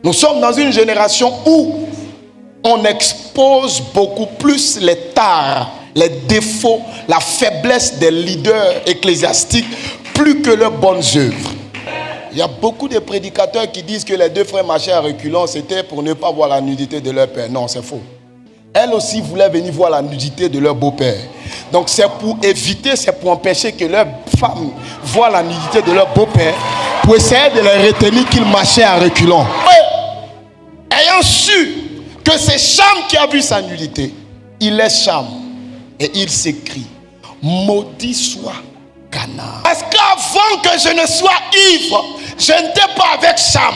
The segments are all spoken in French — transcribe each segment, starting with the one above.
Nous sommes dans une génération où on expose beaucoup plus les tares, les défauts, la faiblesse des leaders ecclésiastiques plus que leurs bonnes œuvres. Il y a beaucoup de prédicateurs qui disent que les deux frères marchaient à reculons, c'était pour ne pas voir la nudité de leur père. Non, c'est faux. Elles aussi voulaient venir voir la nudité de leur beau-père. Donc c'est pour éviter, c'est pour empêcher que leurs femmes voient la nudité de leur beau-père, pour essayer de les retenir qu'ils marchaient à reculons. Ayant su que c'est Cham qui a vu sa nudité, il est Cham et il s'écrie: maudit soit Canaan. Parce qu'avant que je ne sois ivre, je n'étais pas avec Cham.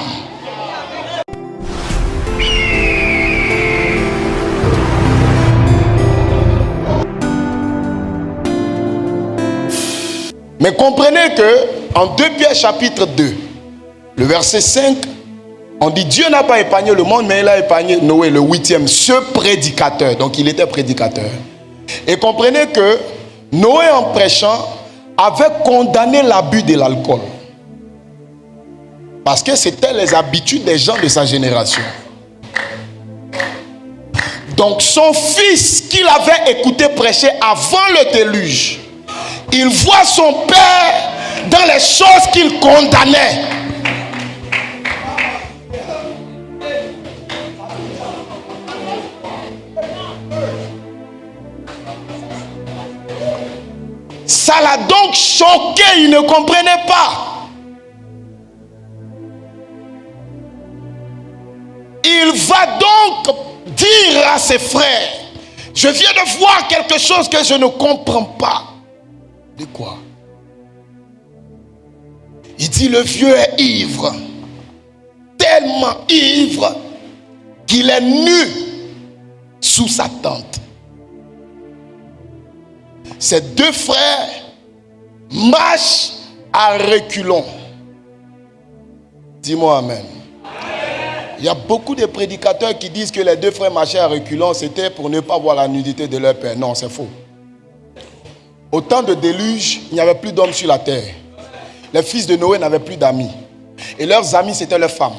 Mais comprenez que en 2 Pierre chapitre 2, le verset 5, on dit Dieu n'a pas épargné le monde, mais il a épargné Noé, le 8e, ce prédicateur. Donc il était prédicateur. Et comprenez que Noé, en prêchant, avait condamné l'abus de l'alcool. Parce que c'était les habitudes des gens de sa génération. Donc son fils qu'il avait écouté prêcher avant le déluge, il voit son père dans les choses qu'il condamnait. Ça l'a donc choqué, il ne comprenait pas. Il va donc dire à ses frères: je viens de voir quelque chose que je ne comprends pas. De quoi? Il dit: le vieux est ivre, tellement ivre qu'il est nu sous sa tente. Ces deux frères marchent à reculons. Dis-moi amen. Il y a beaucoup de prédicateurs qui disent que les deux frères marchaient à reculons, c'était pour ne pas voir la nudité de leur père. Non, c'est faux. Au temps de déluge, il n'y avait plus d'hommes sur la terre. Les fils de Noé n'avaient plus d'amis. Et leurs amis, c'était leurs femmes.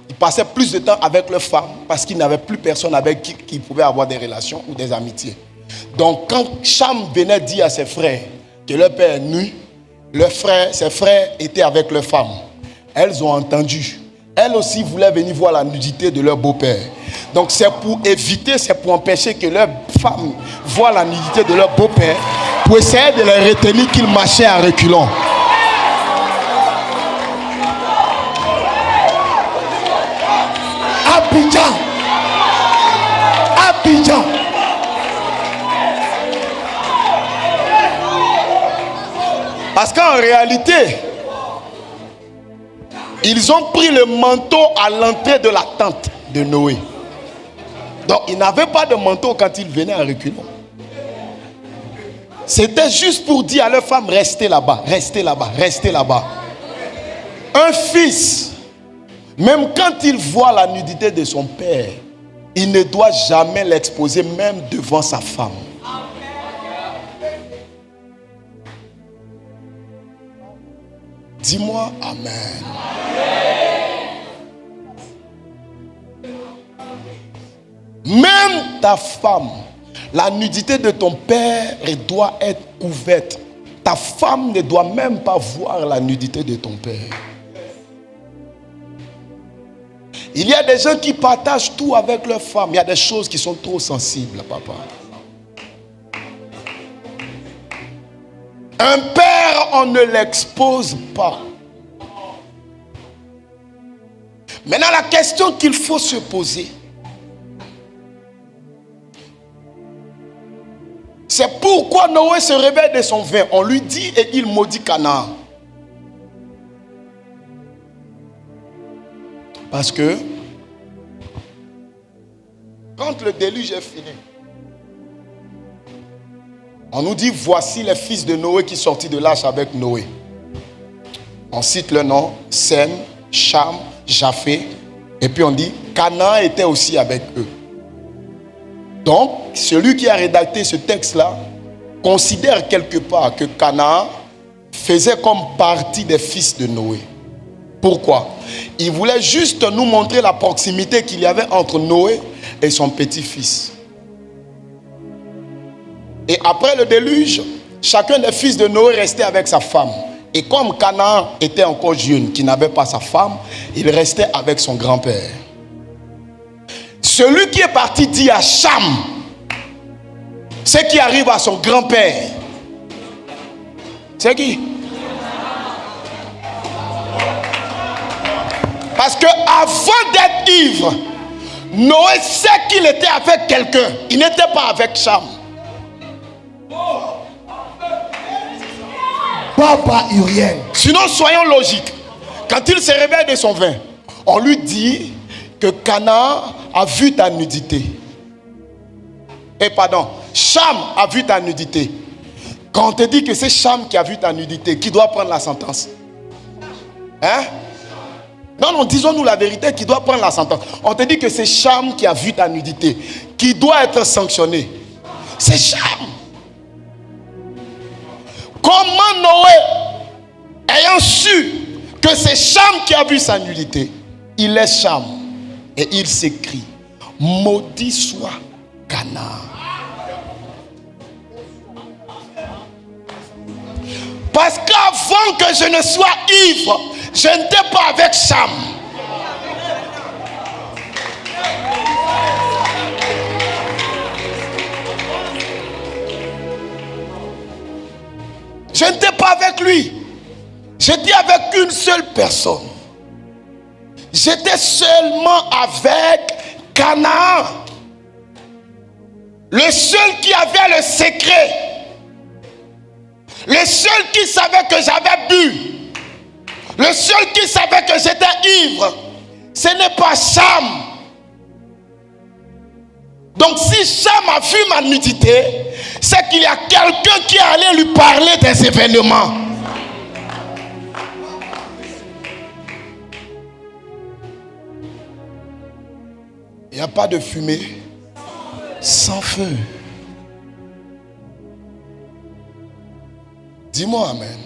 Ils passaient plus de temps avec leurs femmes parce qu'ils n'avaient plus personne avec qui ils pouvaient avoir des relations ou des amitiés. Donc quand Cham venait dire à ses frères que leur père est nu, ses frères étaient avec leurs femmes. Elles ont entendu. Elles aussi voulaient venir voir la nudité de leur beau-père. Donc c'est pour éviter, c'est pour empêcher que leurs femmes voient la nudité de leur beau-père, pour essayer de les retenir qu'ils marchaient à reculons. Abidjan. Abidjan. Parce qu'en réalité, ils ont pris le manteau à l'entrée de la tente de Noé. Donc, ils n'avaient pas de manteau quand ils venaient à reculons. C'était juste pour dire à leur femme: restez là-bas, restez là-bas, restez là-bas. Un fils, même quand il voit la nudité de son père, il ne doit jamais l'exposer, même devant sa femme. Dis-moi amen. Même ta femme, la nudité de ton père doit être couverte. Ta femme ne doit même pas voir la nudité de ton père. Il y a des gens qui partagent tout avec leur femme. Il y a des choses qui sont trop sensibles, papa. Un père, on ne l'expose pas. Maintenant, la question qu'il faut se poser, c'est pourquoi Noé se réveille de son vin. On lui dit et il maudit Canaan. Parce que quand le déluge est fini, on nous dit: voici les fils de Noé qui sortent de l'arche avec Noé. On cite le nom: Sem, Cham, Japheth. Et puis on dit: Canaan était aussi avec eux. Donc, celui qui a rédacté ce texte-là considère quelque part que Canaan faisait comme partie des fils de Noé. Pourquoi? Il voulait juste nous montrer la proximité qu'il y avait entre Noé et son petit-fils. Et après le déluge, chacun des fils de Noé restait avec sa femme. Et comme Canaan était encore jeune, qui n'avait pas sa femme, il restait avec son grand-père. Celui qui est parti dit à Cham ce qui arrive à son grand-père. C'est qui? Parce que avant d'être ivre, Noé sait qu'il était avec quelqu'un. Il n'était pas avec Cham. Papa Uriel. Sinon, soyons logiques. Quand il se réveille de son vin, on lui dit que Canaan a vu ta nudité. Cham a vu ta nudité. Quand on te dit que c'est Cham qui a vu ta nudité, qui doit prendre la sentence? Hein? Non, disons-nous la vérité, qui doit prendre la sentence. On te dit que c'est Cham qui a vu ta nudité, qui doit être sanctionné. C'est Cham. Comment Noé, ayant su que c'est Cham qui a vu sa nudité, il laisse Cham et il s'écrie: maudit soit Canaan. Parce qu'avant que je ne sois ivre, je n'étais pas avec Cham. Je n'étais pas avec lui. J'étais avec une seule personne. J'étais seulement avec Canaan. Le seul qui avait le secret. Le seul qui savait que j'avais bu. Le seul qui savait que j'étais ivre. Ce n'est pas Cham. Donc si Cham a vu ma nudité, c'est qu'il y a quelqu'un qui est allé lui parler des événements. Il n'y a pas de fumée sans feu. Dis-moi amen.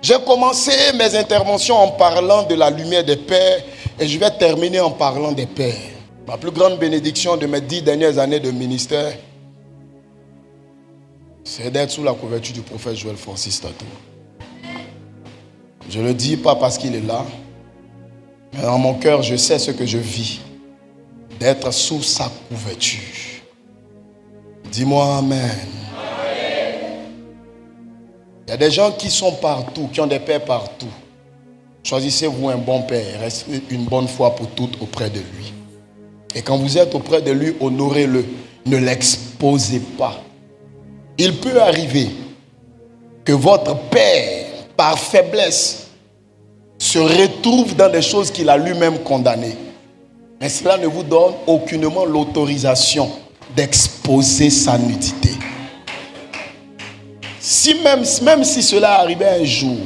J'ai commencé mes interventions en parlant de la lumière des pères et je vais terminer en parlant des pères. Ma plus grande bénédiction de mes 10 dernières années de ministère, c'est d'être sous la couverture du prophète Joël Francis Tatou. Je ne le dis pas parce qu'il est là, mais dans mon cœur, je sais ce que je vis, d'être sous sa couverture. Dis-moi amen. Il y a des gens qui sont partout, qui ont des pères partout. Choisissez-vous un bon père, restez une bonne fois pour toutes auprès de lui. Et quand vous êtes auprès de lui, honorez-le. Ne l'exposez pas. Il peut arriver que votre père, par faiblesse, se retrouve dans des choses qu'il a lui-même condamnées. Mais cela ne vous donne aucunement l'autorisation d'exposer sa nudité. Même si cela arrivait un jour,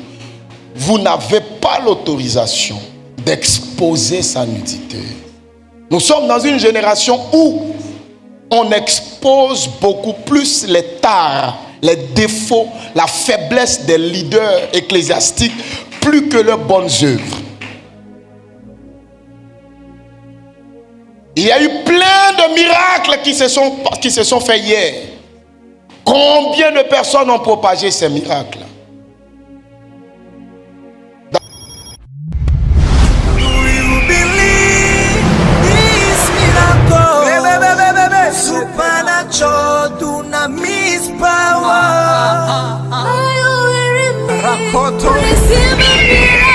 vous n'avez pas l'autorisation d'exposer sa nudité. Nous sommes dans une génération où on expose beaucoup plus les tares, les défauts, la faiblesse des leaders ecclésiastiques plus que leurs bonnes œuvres. Il y a eu plein de miracles qui se sont faits hier. Combien de personnes ont propagé ces miracles? Supernatural dunamis power. Are you hearing me? Receive a miracle.